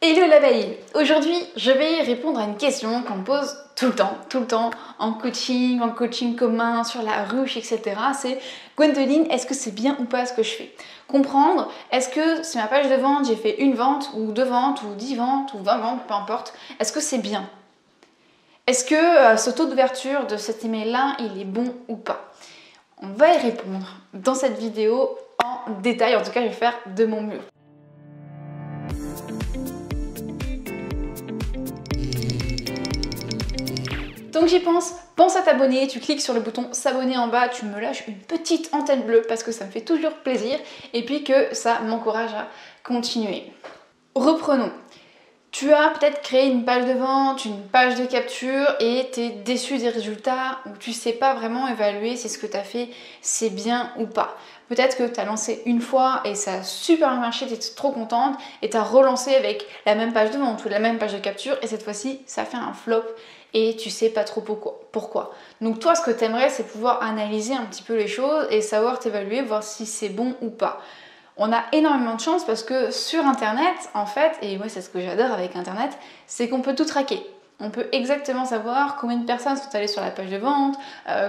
Hello l'abeille! Aujourd'hui, je vais répondre à une question qu'on me pose tout le temps, en coaching commun, sur la ruche, etc. C'est Gwendoline, est-ce que c'est bien ou pas ce que je fais? Comprendre, est-ce que c'est ma page de vente, j'ai fait une vente, ou deux ventes, ou 10 ventes, ou 20 ventes, peu importe, est-ce que c'est bien? Est-ce que ce taux d'ouverture de cet email-là, il est bon ou pas? On va y répondre dans cette vidéo en détail, en tout cas je vais faire de mon mieux. Donc j'y pense à t'abonner, tu cliques sur le bouton s'abonner en bas, tu me lâches une petite antenne bleue parce que ça me fait toujours plaisir et puis que ça m'encourage à continuer. Reprenons. Tu as peut-être créé une page de vente, une page de capture et tu es déçu des résultats ou tu sais pas vraiment évaluer si ce que tu as fait c'est bien ou pas. Peut-être que tu as lancé une fois et ça a super bien marché, tu es trop contente et tu as relancé avec la même page de vente ou la même page de capture et cette fois-ci ça fait un flop et tu sais pas trop pourquoi. Donc toi ce que tu aimerais c'est pouvoir analyser un petit peu les choses et savoir t'évaluer, voir si c'est bon ou pas. On a énormément de chance parce que sur internet, en fait, et moi c'est ce que j'adore avec internet, c'est qu'on peut tout traquer. On peut exactement savoir combien de personnes sont allées sur la page de vente,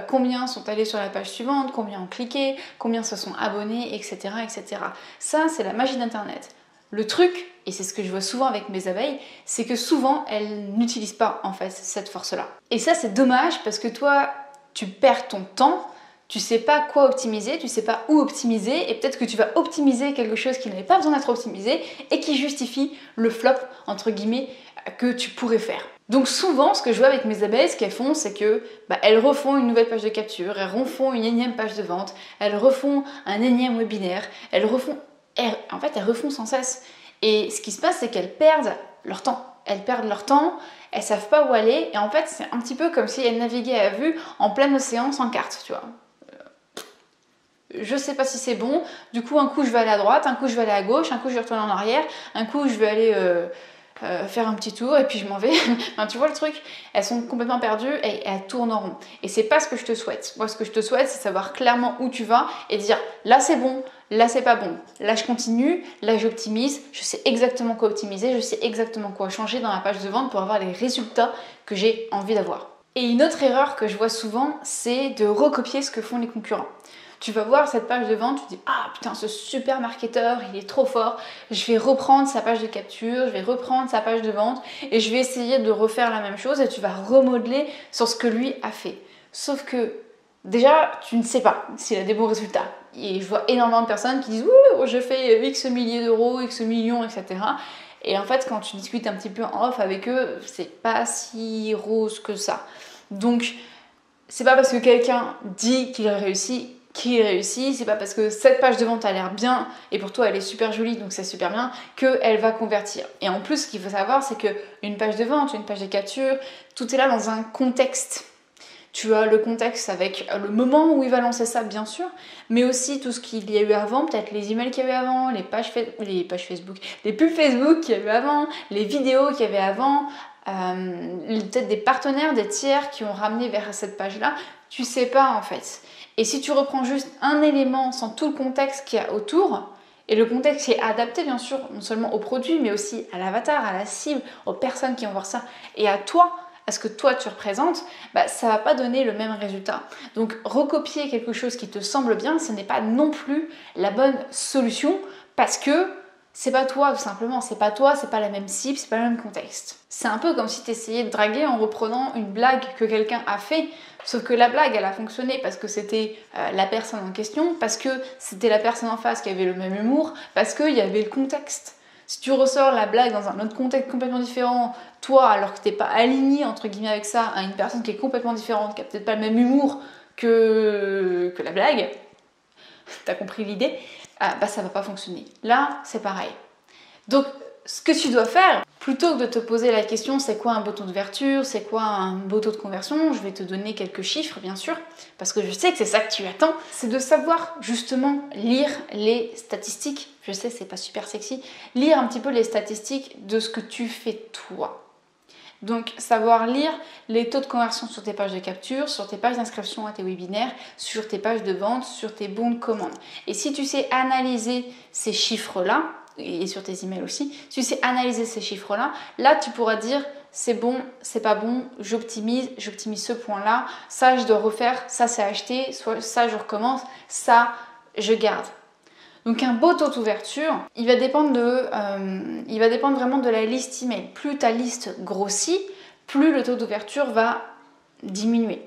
combien sont allées sur la page suivante, combien ont cliqué, combien se sont abonnés, etc. etc. Ça, c'est la magie d'internet. Le truc, et c'est ce que je vois souvent avec mes abeilles, c'est que souvent elles n'utilisent pas en fait cette force-là. Et ça c'est dommage parce que toi, tu perds ton temps. Tu sais pas quoi optimiser, tu sais pas où optimiser et peut-être que tu vas optimiser quelque chose qui n'avait pas besoin d'être optimisé et qui justifie le flop entre guillemets que tu pourrais faire. Donc souvent ce que je vois avec mes abeilles, ce qu'elles font c'est que elles refont une nouvelle page de capture, elles refont une énième page de vente, elles refont un énième webinaire, elles refont sans cesse. Et ce qui se passe c'est qu'elles perdent leur temps. Elles perdent leur temps, elles savent pas où aller et en fait c'est un petit peu comme si elles naviguaient à vue en plein océan sans carte, tu vois. Je sais pas si c'est bon, du coup un coup je vais aller à droite, un coup je vais aller à gauche, un coup je vais retourner en arrière, un coup je vais aller faire un petit tour et puis je m'en vais. Enfin, tu vois le truc, elles sont complètement perdues et elles tournent en rond. Et c'est pas ce que je te souhaite. Moi ce que je te souhaite c'est savoir clairement où tu vas et dire là c'est bon, là c'est pas bon, là je continue, là j'optimise, je sais exactement quoi optimiser, je sais exactement quoi changer dans la page de vente pour avoir les résultats que j'ai envie d'avoir. Et une autre erreur que je vois souvent c'est de recopier ce que font les concurrents. Tu vas voir cette page de vente, tu te dis ah putain ce super marketeur il est trop fort, je vais reprendre sa page de capture, je vais reprendre sa page de vente et je vais essayer de refaire la même chose et tu vas remodeler sur ce que lui a fait. Sauf que déjà tu ne sais pas s'il a des bons résultats et je vois énormément de personnes qui disent oui je fais X milliers d'euros, X millions etc. Et en fait quand tu discutes un petit peu en off avec eux c'est pas si rose que ça. Donc c'est pas parce que quelqu'un dit qu'il réussit c'est pas parce que cette page de vente a l'air bien et pour toi elle est super jolie donc c'est super bien qu'elle va convertir. Et en plus ce qu'il faut savoir c'est qu'une page de vente, une page de capture, tout est là dans un contexte. Tu as le contexte avec le moment où il va lancer ça bien sûr, mais aussi tout ce qu'il y a eu avant, peut-être les emails qu'il y avait avant, les pages Facebook, les pubs Facebook qu'il y avait avant, les vidéos qu'il y avait avant, peut-être des partenaires, des tiers qui ont ramené vers cette page-là, tu sais pas en fait. Et si tu reprends juste un élément sans tout le contexte qu'il y a autour, et le contexte qui est adapté bien sûr non seulement au produit mais aussi à l'avatar, à la cible, aux personnes qui vont voir ça et à toi, à ce que toi tu représentes, ça va pas donner le même résultat. Donc recopier quelque chose qui te semble bien, ce n'est pas non plus la bonne solution parce que c'est pas toi tout simplement, c'est pas toi, c'est pas la même cible, c'est pas le même contexte. C'est un peu comme si tu essayais de draguer en reprenant une blague que quelqu'un a fait, sauf que la blague elle a fonctionné parce que c'était la personne en question, parce que c'était la personne en face qui avait le même humour, parce qu'il y avait le contexte. Si tu ressors la blague dans un autre contexte complètement différent, toi alors que t'es pas aligné entre guillemets avec ça, à une personne qui est complètement différente, qui a peut-être pas le même humour que la blague, t'as compris l'idée, ça va pas fonctionner. Là, c'est pareil. Donc, ce que tu dois faire, plutôt que de te poser la question c'est quoi un beau taux d'ouverture, c'est quoi un beau taux de conversion, je vais te donner quelques chiffres bien sûr, parce que je sais que c'est ça que tu attends, c'est de savoir justement lire les statistiques. Je sais, c'est pas super sexy, lire un petit peu les statistiques de ce que tu fais toi. Donc savoir lire les taux de conversion sur tes pages de capture, sur tes pages d'inscription à tes webinaires, sur tes pages de vente, sur tes bons de commande. Et si tu sais analyser ces chiffres-là, et sur tes emails aussi, si tu sais analyser ces chiffres-là, là tu pourras dire c'est bon, c'est pas bon, j'optimise ce point-là, ça je dois refaire, ça c'est acheté, soit ça je recommence, ça je garde. Donc un beau taux d'ouverture, il va dépendre vraiment de la liste email. Plus ta liste grossit, plus le taux d'ouverture va diminuer.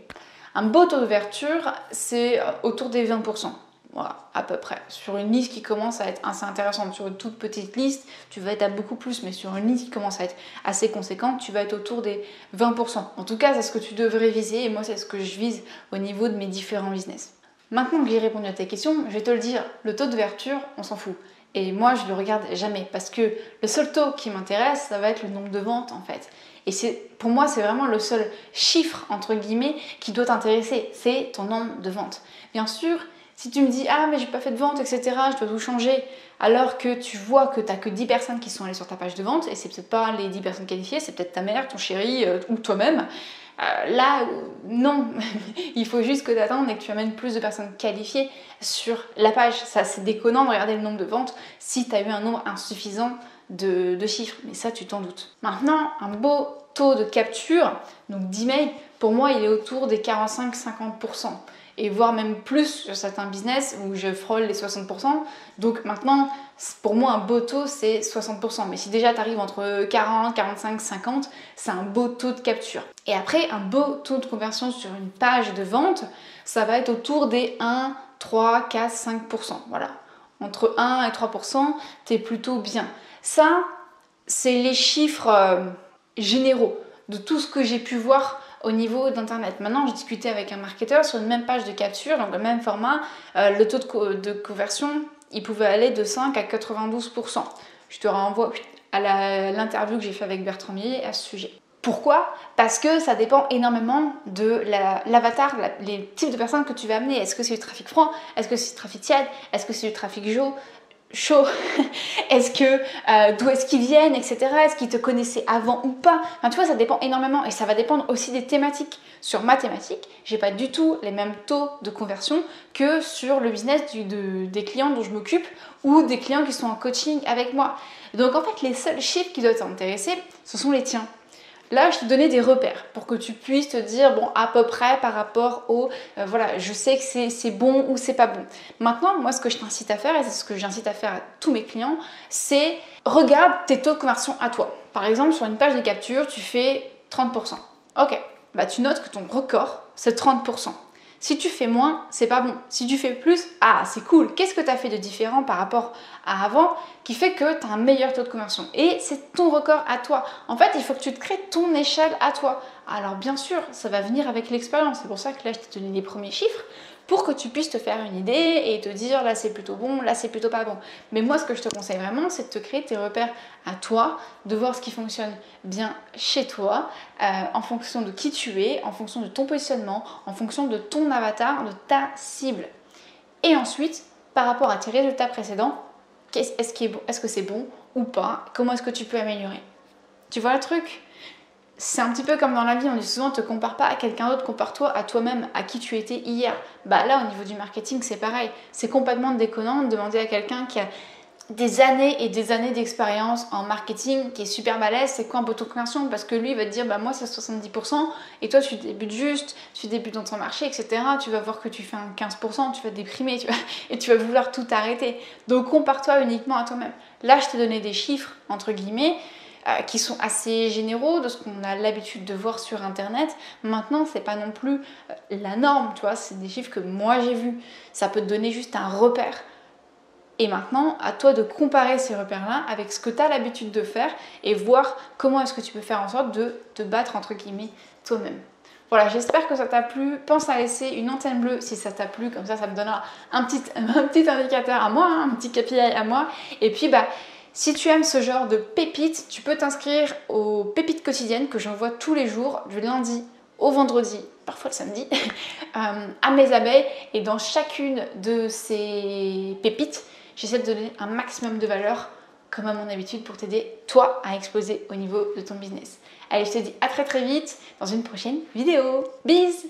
Un beau taux d'ouverture, c'est autour des 20%. Voilà, à peu près. Sur une liste qui commence à être assez intéressante, sur une toute petite liste, tu vas être à beaucoup plus, mais sur une liste qui commence à être assez conséquente, tu vas être autour des 20%. En tout cas, c'est ce que tu devrais viser, et moi, c'est ce que je vise au niveau de mes différents business. Maintenant que j'ai répondu à tes questions, je vais te le dire, le taux d'ouverture, on s'en fout. Et moi, je ne le regarde jamais, parce que le seul taux qui m'intéresse, ça va être le nombre de ventes, en fait. Et pour moi, c'est vraiment le seul chiffre, entre guillemets, qui doit t'intéresser, c'est ton nombre de ventes. Bien sûr, si tu me dis « Ah, mais j'ai pas fait de vente, etc., je dois tout changer », alors que tu vois que tu n'as que 10 personnes qui sont allées sur ta page de vente, et c'est peut-être pas les 10 personnes qualifiées, c'est peut-être ta mère, ton chéri ou toi-même, là, non, il faut juste que tu attendes et que tu amènes plus de personnes qualifiées sur la page. Ça, c'est déconnant de regarder le nombre de ventes si tu as eu un nombre insuffisant de chiffres, mais ça, tu t'en doutes. Maintenant, un beau taux de capture, donc d'email, pour moi, il est autour des 45-50%. Et voire même plus sur certains business où je frôle les 60%. Donc maintenant, pour moi, un beau taux, c'est 60%. Mais si déjà tu arrives entre 40, 45, 50, c'est un beau taux de capture. Et après, un beau taux de conversion sur une page de vente, ça va être autour des 1, 3, 4, 5%. Voilà. Entre 1 et 3%, t'es plutôt bien. Ça, c'est les chiffres généraux de tout ce que j'ai pu voir au niveau d'internet. Maintenant, je discutais avec un marketeur sur une même page de capture, donc le même format, le taux de conversion, il pouvait aller de 5 à 92%. Je te renvoie à l'interview que j'ai fait avec Bertrand Millet à ce sujet. Pourquoi? Parce que ça dépend énormément de l'avatar, les types de personnes que tu vas amener. Est-ce que c'est du trafic froid? Est-ce que c'est du trafic tiède? Est-ce que c'est du trafic chaud? Est-ce que d'où est-ce qu'ils viennent, etc. Est-ce qu'ils te connaissaient avant ou pas? Enfin, tu vois, ça dépend énormément et ça va dépendre aussi des thématiques. Sur ma thématique, j'ai pas du tout les mêmes taux de conversion que sur le business des clients dont je m'occupe ou des clients qui sont en coaching avec moi. Donc en fait, les seuls chiffres qui doivent t'intéresser, ce sont les tiens. Là, je te donnais des repères pour que tu puisses te dire, bon, à peu près par rapport au, voilà, je sais que c'est bon ou c'est pas bon. Maintenant, moi, ce que je t'incite à faire, et c'est ce que j'incite à faire à tous mes clients, c'est regarde tes taux de conversion à toi. Par exemple, sur une page de capture, tu fais 30%. Ok, bah tu notes que ton record, c'est 30%. Si tu fais moins, c'est pas bon. Si tu fais plus, ah, c'est cool. Qu'est-ce que tu as fait de différent par rapport à avant qui fait que tu as un meilleur taux de conversion? Et c'est ton record à toi. En fait, il faut que tu te crées ton échelle à toi. Alors bien sûr, ça va venir avec l'expérience. C'est pour ça que là, je t'ai donné les premiers chiffres pour que tu puisses te faire une idée et te dire là c'est plutôt bon, là c'est plutôt pas bon. Mais moi ce que je te conseille vraiment c'est de te créer tes repères à toi, de voir ce qui fonctionne bien chez toi, en fonction de qui tu es, en fonction de ton positionnement, en fonction de ton avatar, de ta cible. Et ensuite, par rapport à tes résultats précédents, est-ce que c'est bon ou pas? Comment est-ce que tu peux améliorer? Tu vois le truc? C'est un petit peu comme dans la vie, on dit souvent ne te compare pas à quelqu'un d'autre, compare-toi à toi-même, à qui tu étais hier. Bah là, au niveau du marketing, c'est pareil. C'est complètement déconnant de demander à quelqu'un qui a des années et des années d'expérience en marketing, qui est super balèze, c'est quoi un beau taux de conversion? Parce que lui, il va te dire, bah moi, c'est 70%, et toi, tu débutes juste, tu débutes dans ton marché, etc. Tu vas voir que tu fais un 15%, tu vas te déprimer, tu vois, et tu vas vouloir tout arrêter. Donc, compare-toi uniquement à toi-même. Là, je t'ai donné des chiffres, entre guillemets, qui sont assez généraux de ce qu'on a l'habitude de voir sur internet. Maintenant, c'est pas non plus la norme, tu vois, c'est des chiffres que moi j'ai vus. Ça peut te donner juste un repère. Et maintenant, à toi de comparer ces repères-là avec ce que tu as l'habitude de faire et voir comment est-ce que tu peux faire en sorte de te battre entre guillemets toi-même. Voilà, j'espère que ça t'a plu. Pense à laisser une antenne bleue si ça t'a plu, comme ça me donnera un petit indicateur à moi, un petit KPI à moi. Et puis, si tu aimes ce genre de pépites, tu peux t'inscrire aux pépites quotidiennes que j'envoie tous les jours, du lundi au vendredi, parfois le samedi, à mes abeilles. Et dans chacune de ces pépites, j'essaie de donner un maximum de valeur, comme à mon habitude, pour t'aider, toi, à exploser au niveau de ton business. Allez, je te dis à très très vite dans une prochaine vidéo. Bisous!